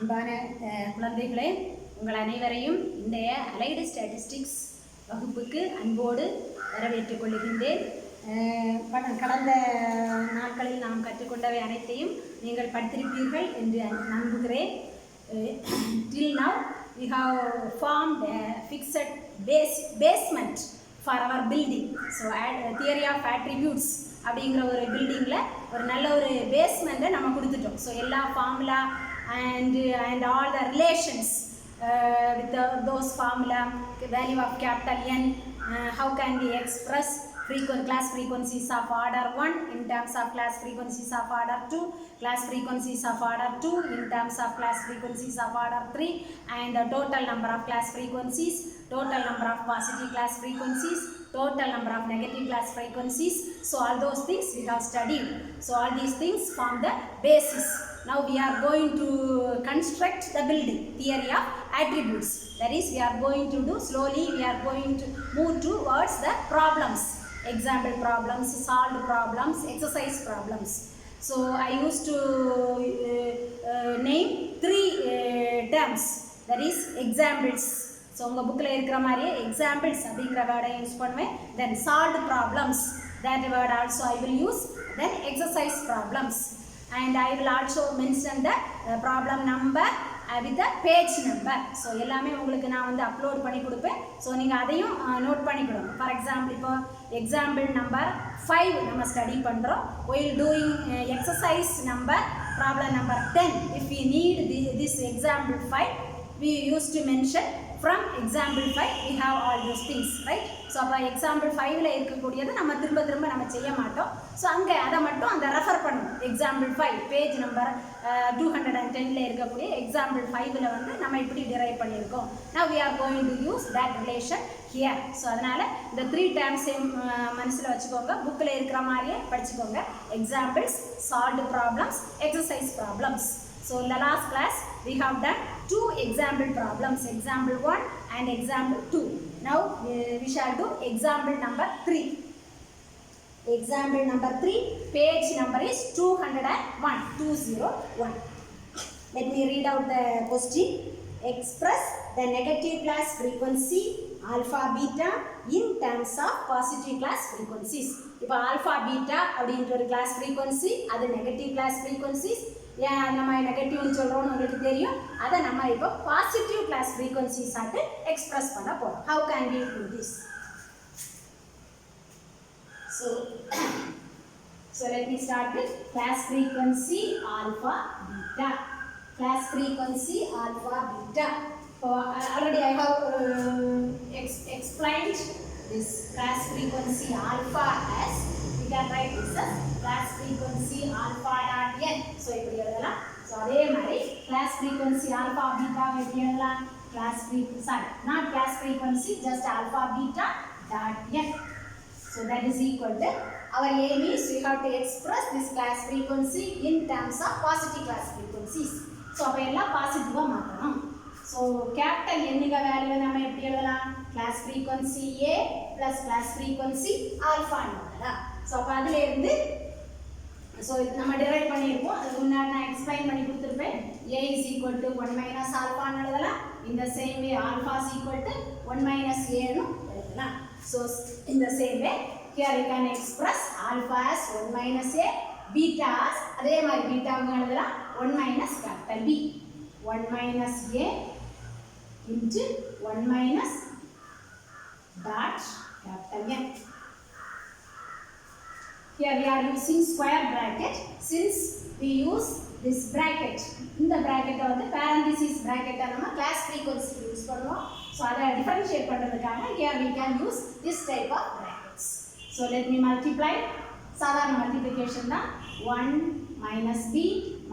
அன்பான குழந்தைகளே, உங்கள் அனைவரையும் இன்றைய அலைடு ஸ்டாட்டிஸ்டிக்ஸ் வகுப்புக்கு அன்போடு வரவேற்றுக் கொள்கின்றேன். கடந்த நாட்களில் நாம் கற்றுக்கொண்டவை அனைத்தையும் நீங்கள் படித்திருப்பீர்கள் என்று நம்புகிறேன். Till now we have formed a fixed basement for our building. So theory of attributes அப்படிங்கிற ஒரு பில்டிங்கில் ஒரு நல்ல ஒரு பேஸ்மெண்ட்டை நம்ம கொடுத்துட்டோம். ஸோ எல்லா formula and all the relations with those formula, value of capital N, how can we express class frequencies of order 1 in terms of class frequencies of order 2, class frequencies of order 2 in terms of class frequencies of order 3, and the total number of class frequencies, total number of positive class frequencies, total number of negative class frequencies. So all those things we have studied. So all these things form the basis. Now we are going to construct the building, theory of attributes. That is, we are going to do slowly, we are going to move towards the problems, example problems, solved problems, exercise problems. So I used to name three terms, that is examples. So உங்கள் புக்கில் இருக்கிற மாதிரியே examples அப்படிங்கிற வேர்டை use பண்ணுவேன். Then solved problems, that word also I will use. Then exercise problems, and I will also mention the problem number with the page number. So எல்லாமே உங்களுக்கு நான் வந்து அப்லோட் பண்ணி கொடுப்பேன். ஸோ நீங்கள் அதையும் நோட் பண்ணிக்கணும். ஃபார் எக்ஸாம்பிள் இப்போ எக்ஸாம்பிள் நம்பர் 5 நம்ம ஸ்டடி பண்ணுறோம். while doing exercise number problem number 10, if we need this example 5, we used to mention from example 5 we have all those things, right? So அப்போ example 5ல் இருக்கக்கூடியது நம்ம திரும்ப நம்ம செய்ய மாட்டோம். ஸோ அங்கே அதை மட்டும் அந்த ரெஃபர் பண்ணுவோம். எக்ஸாம்பிள் 5 பேஜ் நம்பர் 210ல் இருக்கக்கூடிய எக்ஸாம்பிள் 5ல் வந்து நம்ம இப்படி டிரைவ் பண்ணியிருக்கோம். Now we are going to use that relation here. So அதனால் இந்த 3 டேர்ம்ஸையும் மனசில் வச்சுக்கோங்க. புக்கில் இருக்கிற மாதிரியே படிச்சுக்கோங்க. Examples, solved problems, exercise problems. So in the last class we have done 2 example problems, example 1 and example 2. Now we shall do example number 3. Example number 3, page number is 201. Let me read out the question. Express the negative class frequency alpha beta in terms of positive class frequencies. இப்போ alpha beta அப்படின்ற ஒரு class frequency, அது negative class frequencies. ஏன் நம்ம நெகட்டிவ்னு சொல்கிறோம்னு உங்களுக்கு தெரியும். அதை நம்ம இப்போ பாசிட்டிவ் கிளாஸ் ஃப்ரீக்வன்சிஸ் ஆட்டு எக்ஸ்பிரஸ் பண்ண போகிறோம். How can we do this? So let me start with class frequency alpha beta. Class frequency alpha beta. Already I have explained this class frequency alpha as, we can write this as class frequency alpha dot n. So இப்படி எழுதலாம். So அதே மாதிரி class frequency alpha beta எப்படி எழுதலாம்? Not class frequency, just alpha beta dot n. So that is equal to, our aim is we have to express this class frequency in terms of positive class frequencies. So அப்போ எல்லாம் பாசிட்டிவாக மாற்றணும். So capital என்னுங்க value நம்ம எப்படி எழுதலாம்? Class frequency ஏ plus class frequency ஆல்ஃபான்னு எழுதலாம். So அப்போ அதிலேருந்து ஸோ நம்ம டிரைவ் பண்ணியிருப்போம். அதுக்கு முன்னாடி நான் எக்ஸ்பிளைன் பண்ணி கொடுத்துருப்பேன். A is equal to 1 minus ஆல்ஃபான்னு எழுதலாம். இந்த same way alpha is equal to 1 minus ஏன்னு எழுதலாம். ஸோ இந்த same way here you can express alpha as 1 minus A, beta அதே மாதிரி பீட்டாவுக்கு எழுதலாம் 1 minus capital B. 1 minus a into 1 minus dot capital N. Here we are using square bracket. Since we use this bracket, in the bracket வந்து parenthesis bracket நம்ம class frequency use பண்ணுவோம். So அதை differentiate பண்றதுக்காக here we can use this type of brackets. So let me multiply. சாதாரண multiplication தான். 1 minus b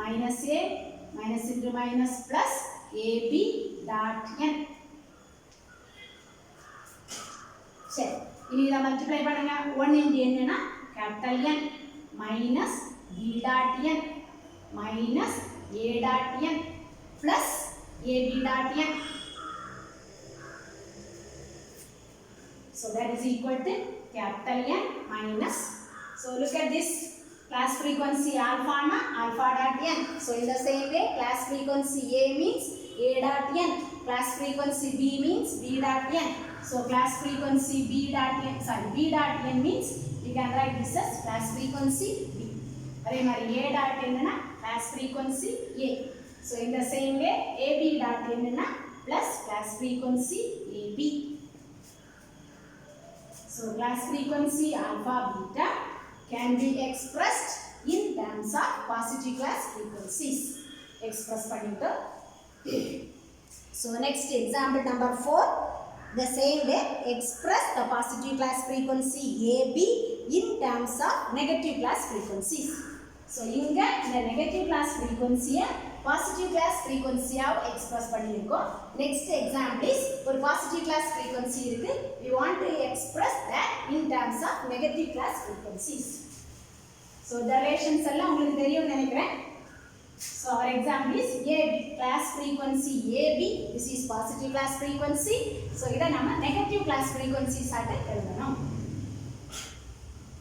minus a minus into minus plus ab dot n. சரி, இனி இதை multiply பண்ணுங்க. 1 into என்னன்னா capital N minus b dot n minus a dot n plus ab dot n. So that is equal to capital N minus. So look at this. class frequency alpha na alpha dot n. So in the same way, class frequency A means A dot n, class frequency B means B dot n. So class frequency B dot n, sorry, B dot n means you can write this as class frequency B. அதே மாதிரி A dot n na class frequency A. So in the same way, AB dot n na plus class frequency AB. So class frequency alpha beta can be expressed in terms of positive class frequencies. Express பண்ணிட்டு. So next example number 4. The same way, express the positive class frequency AB in terms of negative class frequencies. So இங்க இந்த negative class frequency positive class frequency ஆ express பண்ணியிருக்கோம். Next example is ஒரு positive class frequency இருக்கு. We want to express that in terms of negative class frequencies. So the relations எல்லாம் உங்களுக்கு தெரியும்னு நினைக்கிறேன். So our example is AB, class frequency AB. This is positive class frequency. So இதை நம்ம negative class frequencies ஆட்ட எழுதணும்.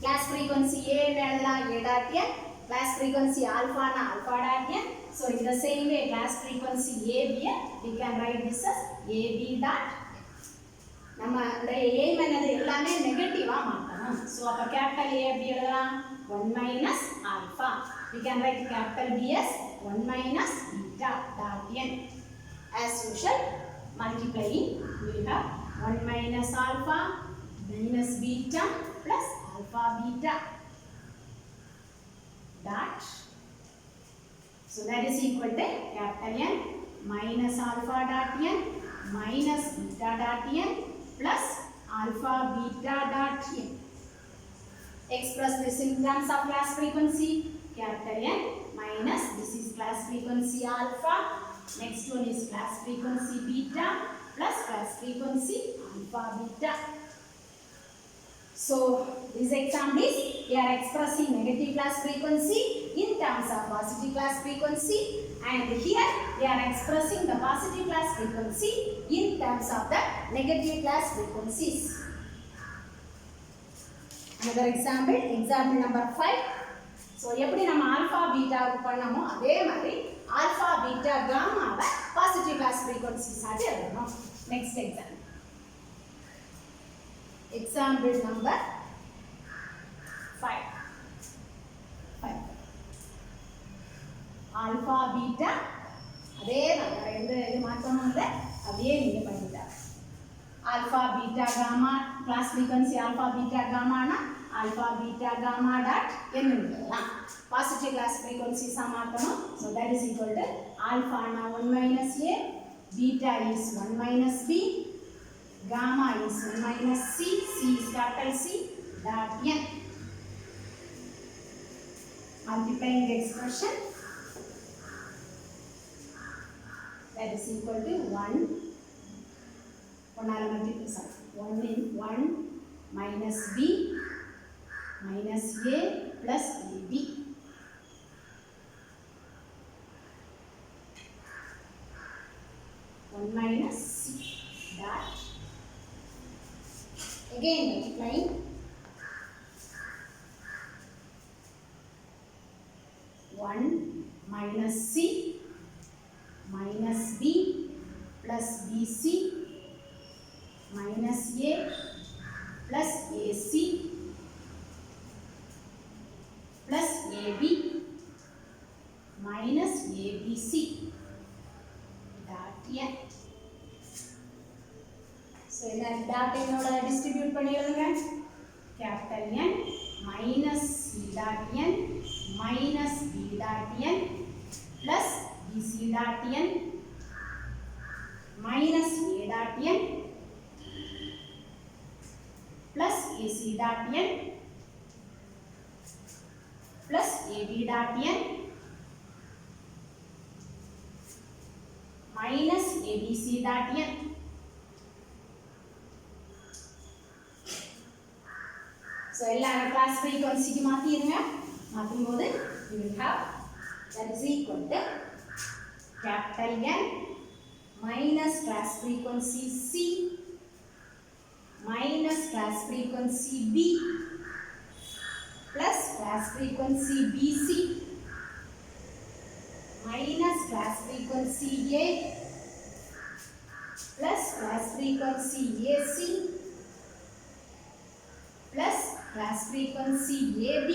Class frequency A எழுதலாம் A dot n, class frequency alpha na alpha dot n. So in the same way, class frequency AB we can write this as AB dot. நம்ம இந்த aim என்னது எல்லாமே நெகட்டிவா மாத்தணும். So அப்ப capital A எப்படி எழுதலாம் 1 minus alpha. We can write capital B as 1 minus beta dot n. As usual, multiplying we will have 1 minus alpha minus beta plus alpha beta dot. So that is equal to capital N minus alpha dot n minus beta dot n plus alpha beta dot n. Express this in terms of class frequency. Capital N minus, this is class frequency alpha. Next one is class frequency beta plus class frequency alpha beta. So this example is we are expressing negative class frequency in terms of positive class frequency, and here we are expressing the positive class frequency in terms of the negative class frequencies. Another example, example number 5. So எப்படி நம்ம alpha பீட்டாவுக்கு பண்ணோமோ அதே மாதிரி alpha beta காமாவை positive class frequencies ஆட்டு எழுதணும். Next example, example number 5. Alpha beta அதே தான், எந்த இது மாற்றமும் இல்லை, அப்படியே நீங்கள் பண்ணிட்டாங்க. Alpha beta gamma class frequency alpha beta காமானா alpha beta gamma dot n எழுதலாம். பாசிட்டிவ் கிளாஸ் ஃப்ரீக்வன்சிஸாக மாற்றணும். So that is equal to ஆல்ஃபானா 1 minus a, beta is 1 minus b, gamma is 1 minus c, c is capital C dot n. Multiplying the expression, that is equal to 1 minus b minus a plus ab. One minus c dot. Again multiplying. 1 minus c minus b plus bc minus a plus ac plus AB minus ABC dot n. So இந்த dot என்னோட distribute பண்ணிடுங்க. capital N minus C dot n minus B dot n plus BC dot n minus A dot n plus AC dot n plus AB dot n minus ABC dot n. So எல்லா class ஃப்ரீக்வன்சிக்கு மாத்திடுங்க. மாத்தும்போது you will have that is equal to capital N minus class frequency C minus class frequency B plus class frequency BC minus class frequency A plus class frequency AC plus class frequency AB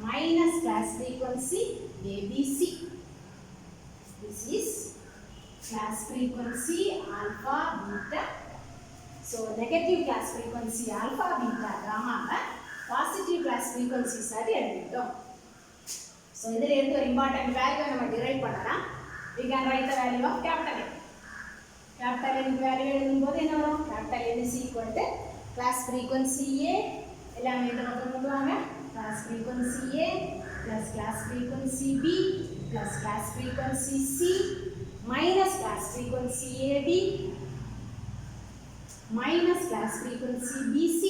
minus class frequency ABC. This is class frequency alpha beta. So negative class frequency alpha beta gamma positive class frequencies ஆட்டி எடுத்துட்டோம். So இதில் எடுத்து ஒரு important value நம்ம derive பண்ணலாம். We can write the value of capital N. Capital N value எழுதும்போது என்ன வரும்? Capital N is equal to class frequency A எல்லாமே இந்த பக்கம் கொண்டு வாங்க. Class frequency A plus class frequency B plus class frequency C minus class frequency AB minus class frequency BC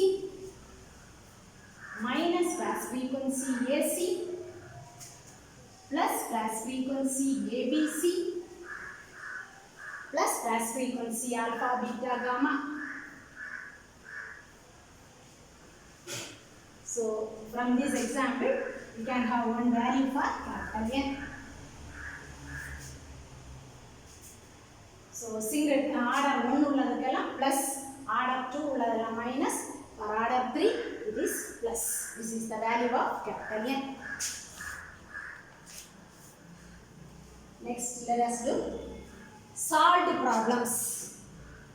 minus class frequency AC plus class frequency ABC plus class frequency alpha beta gamma. So from this example you can have one value for capital N. So single order 1 உள்ளதுக்கெல்லாம் plus order 2 உள்ளதெல்லாம் minus or order 3 it is plus. This is the value of capital N. Next let us do solved problems.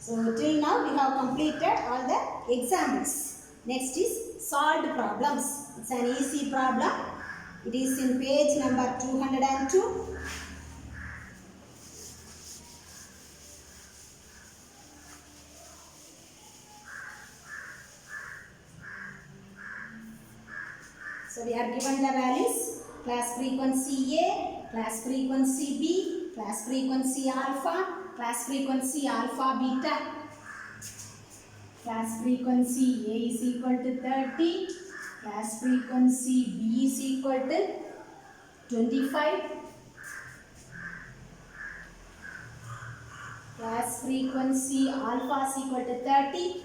So till now we have completed all the examples. Next is solved problems. It's an easy problem. It is in page number 202. So we are given the values class frequency A, class frequency B, class frequency alpha, class frequency alpha beta. Class frequency A is equal to 30, class frequency B is equal to 25, class frequency alpha is equal to 30,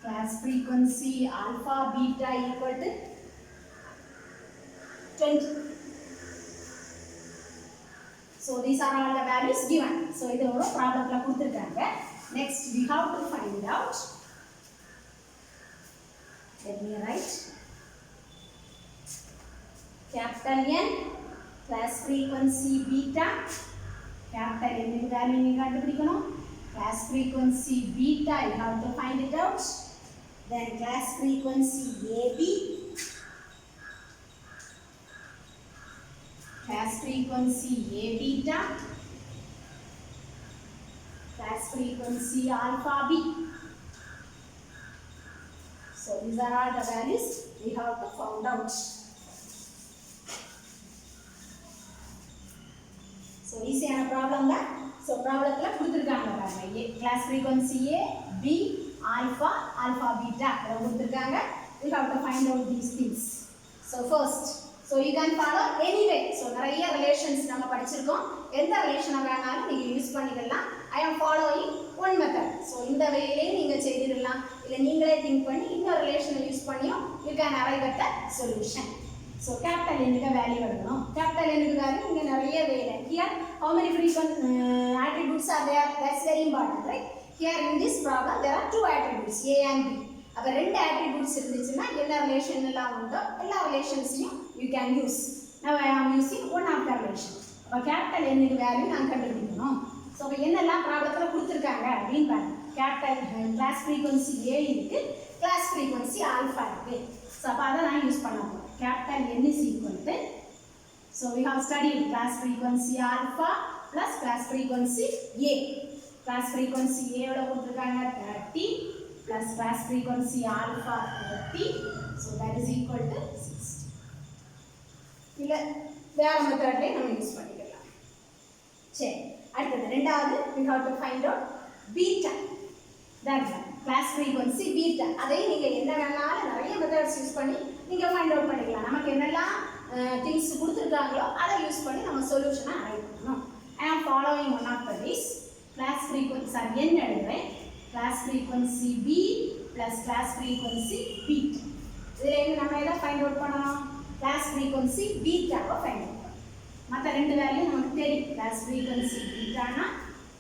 class frequency alpha beta equal to 20. So these are all the values given. So இது ஒரு ப்ராப்ளம்ல கொடுத்திருக்காங்க. Next we have to find out. Let me write. Capital N class frequency beta. Capital N க்கு value நீங்க கண்டுபிடிக்கணும். Class frequency beta you have to find it out. Then class frequency AB. Class frequency A beta, class frequency alpha B. So these are all the values we have to find out. So easy ana problem la. So problem la kuduthirukanga paarunga. Class frequency A, B, alpha, alpha beta adha kuduthirukanga. We have to find out these things. So first so you can follow any way. So நிறைய relations நம்ம படிச்சிருக்கோம். எந்த ரிலேஷனை வேணாலும் நீங்க use பண்ணிக்கலாம். I am following one method. So இந்த வேலையிலே நீங்க செய்திரலாம். இல்ல நீங்களே திங்க் பண்ணி இன்னொரு ரிலேஷனை யூஸ் பண்ணியும் you can arrive at the solution. So capital N க்கு வேல்யூ எடுக்கணும். capital N க்கு வேல்யூ இங்க நிறைய வேலை. Here how many frequent attributes are there? That's very important, right? Here in this problem there are two attributes A and B. அப்ப ரெண்டு attributes இருந்துச்சுன்னா என்ன ரிலேஷன் எல்லாம் உண்டோ எல்லா ரிலேஷன்ஸையும் you can use. Now I am using one of the relation. அப்ப capital N க்கு value நான் கண்டுபிடிக்கணும். சோ அப்ப என்னெல்லாம் ப்ராப்ளத்துல கொடுத்திருக்காங்க அப்படினு பாருங்க. capital class frequency A இருக்கு, class frequency alpha இருக்கு. சோ அப்ப அத நான் யூஸ் பண்ண போறேன். capital N is equal to, so we have studied class frequency alpha plus class frequency A. Class frequency A ஓட கொடுத்திருக்காங்க 30 plus class frequency alpha 30, so that is equal to 60. இல்ல வேற மெத்தட்லயே நம்ம யூஸ் பண்ணிக்கலாம். சரி, அடுத்து ரெண்டாவது we have to find out beta. That's class frequency beta. அதை நீங்க என்ன வேணாலும் நிறைய மெத்தட்ஸ் யூஸ் பண்ணி நீங்க ஃபைண்ட் அவுட் பண்ணிக்கலாம். நமக்கு என்னெல்லாம் திங்ஸ் கொடுத்திருக்காங்களோ அதை யூஸ் பண்ணி நம்ம சொல்யூஷனை அரைவ் பண்ணணும். I am following one of these. Class frequency n எழுதுறேன். class frequency B plus class frequency beta. இதில் நம்ம எதை ஃபைண்ட் அவுட் பண்ணலாம்? class frequency பீட்டாவை ஃபைண்ட் அவுட் பண்ணலாம். மற்ற ரெண்டு வேல்யூ நமக்கு தெரியும். class frequency பீட்டானா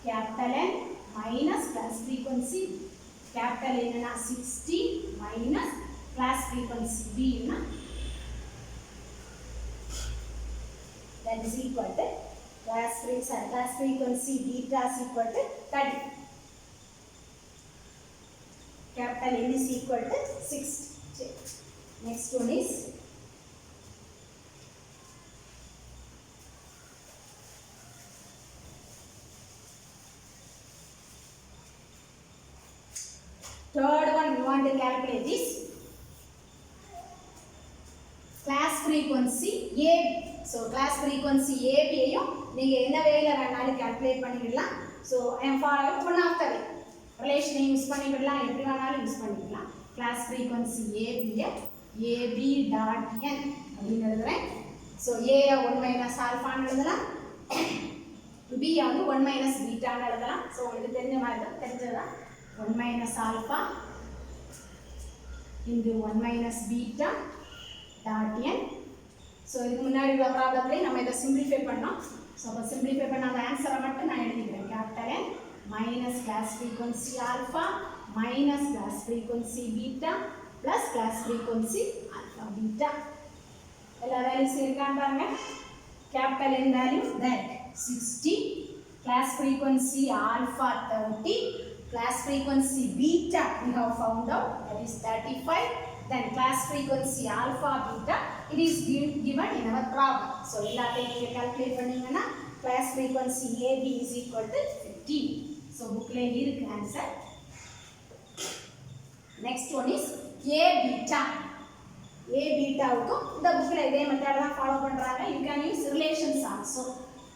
capital N minus class frequency capital N 60 minus class frequency B னா that is equal to class frequency beta is equal to 30. Capital N is equal to 60. Next one is third one we want to calculate is class frequency AB. So class frequency AB ஐயும் நீங்க என்ன வேல வேணாலும் calculate பண்ணிடலாம். So I am following one of the way. Relation use பண்ணிடலாம், எப்படி வேணாலும் use பண்ணிடலாம். Class frequency AB AB dot n அப்படின்னு எழுதுறேன். So A 1 minus alpha ன்னு எழுதலாம். B வந்து 1 minus beta ன்னு எழுதலாம். So உங்களுக்கு தெரிஞ்ச மாதிரி தான், தெரிஞ்சதா 1 minus alpha into 1 minus beta dot n. So இதுக்கு முன்னாடி உள்ள ப்ராப்ளம்ல நம்ம இத சிம்பிளிஃபை பண்ணோம். சோ அப்ப சிம்பிளிஃபை பண்ண அந்த ஆன்சரை மட்டும் நான் எழுதிக்கிறேன். Capital N minus class frequency alpha minus class frequency beta plus class frequency alpha beta. எல்லா வேல்யூஸ் இருக்கான்னு பாருங்க. Capital N value that 60, class frequency alpha 30, class frequency beta we have found out that is 35. Then class frequency alpha beta it is given in our problem. So எல்லாத்தையும் நீங்க calculate பண்ணீங்கன்னா class frequency AB is equal to 15. So bookல இருக்கு answer. Next one is A beta. A beta வுக்கு இந்த bookல இதே method தான் follow பண்றாங்க. You can use relations also.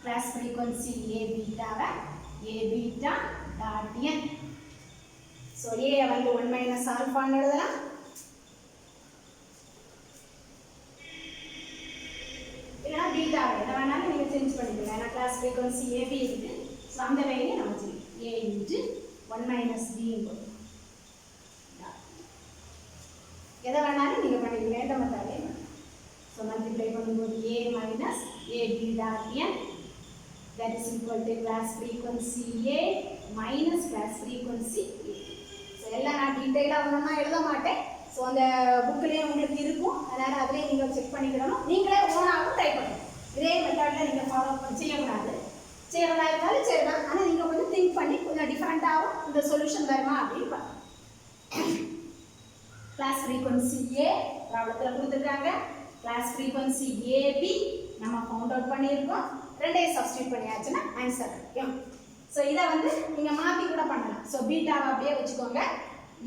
Class frequency A beta why A beta dot n. So A வந்து 1 minus alpha ன்னு எழுதலாம். இல்லனா பீட்டா எத வேணாலும் நீங்க சேஞ்ச் பண்ணிக்கலாம். ஏன்னா கிளாஸ் frequency AB இருக்கு. சோ அந்த வேலையை நம்ம செய்யலாம். A into 1 minus B போடுங்க. எத வேணாலும் நீங்க பண்ணிக்கலாம். இந்த மெத்தட்ல. சோ மல்டிப்ளை பண்ணும்போது A minus AB dot n that is equal to class frequency A minus class frequency B. So எல்லாம் நான் டீடைலா ஒண்ணா எழுத மாட்டேன். சோ அந்த புக்லயே உங்களுக்கு இருக்கும். அதனால அதுலயே நீங்க செக் பண்ணிக்கணும். நீங்களே ஓனாவும் ட்ரை பண்ணுங்க. இதே மெத்தட்ல நீங்க ஃபாலோ செய்யக்கூடாது. செய்யறதா இருந்தாலும் சரிதான். ஆனா நீங்க கொஞ்சம் திங்க் பண்ணி கொஞ்சம் டிஃபரண்டாவும் இந்த சொல்யூஷன் வருமா அப்படின்னு பாருங்க. கிளாஸ் frequency A ப்ராப்ளத்துல கொடுத்திருக்காங்க. கிளாஸ் frequency AB நம்ம ஃபவுண்ட் அவுட் பண்ணியிருக்கோம். ரெண்டையும் சப்ஸ்டிட்யூட் பண்ணியாச்சுன்னா ஆன்சர் கிடைக்கும். சோ இத வந்து நீங்க மாத்தி கூட பண்ணலாம். சோ பீட்டாவை அப்படியே வச்சுக்கோங்க.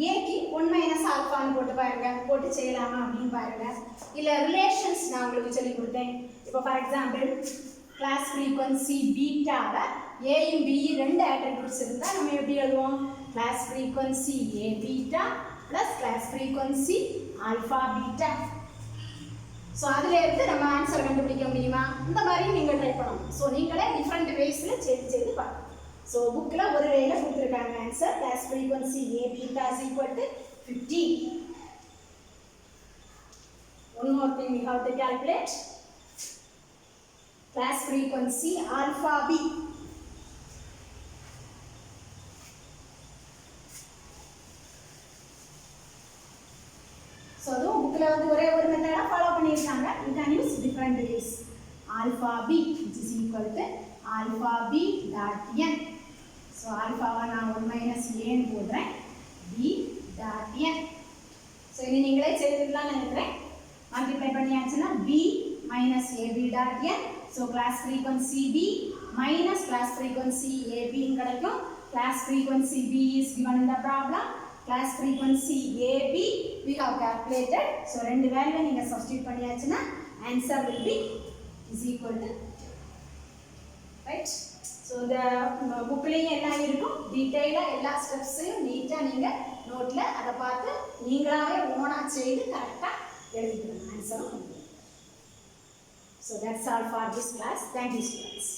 A க்கு 1 minus alpha ன்னு போட்டு பாருங்க. போட்டு செய்யலாமா அப்படின்னு பாருங்க. இல்ல ரிலேஷன்ஸ் நான் உங்களுக்கு சொல்லி கொடுத்தேன். இப்போ ஃபார் எக்ஸாம்பிள் கிளாஸ் frequency பீட்டாவை A யும் B யும் ரெண்டு அட்ரிபியூட்ஸ் இருந்தா நம்ம எப்படி எழுதுவோம்? கிளாஸ் frequency A beta plus class frequency alpha beta. So அதுல இருந்து நம்ம ஆன்சர் கண்டுபிடிக்க முடியுமா? இந்த மாதிரி நீங்க ட்ரை பண்ணணும். சோ நீங்களே டிஃபரண்ட் வேஸ்ல செய்து பாருங்க. So bookல ஒரு வேல கொடுத்திருக்காங்க answer class frequency A beta is equal to 15. One more thing we have to calculate class frequency alpha B. So the bookல வந்து ஒரே ஒரு மெத்தட ஃபாலோ பண்ணிருக்காங்க. You can use different ways. Alpha B which is equal to alpha B dot n. So alpha நான் 1 minus a ன்னு போடுறேன். B dot n. So இனி நீங்களே செய்துடலாம் நினைக்கிறேன். மல்டிப்ளை பண்ணியாச்சுன்னா B minus AB dot n. So class frequency B minus class frequency AB ன்னு கிடைக்கும். Class frequency B is given in the problem. Class frequency AB we have calculated. So ரெண்டு வேல்யூவை நீங்க substitute பண்ணியாச்சுன்னா answer will be is equal to right. So the bookலயே எல்லாம் இருக்கும். டீடைலா எல்லா ஸ்டெப்ஸையும் நீட்டா நீங்க நோட்ல அத பார்த்து நீங்களாவே ஓனா செய்து கரெக்ட்டா எழுதிக்கணும் ஆன்சரும். So that's all for this class. Thank you students.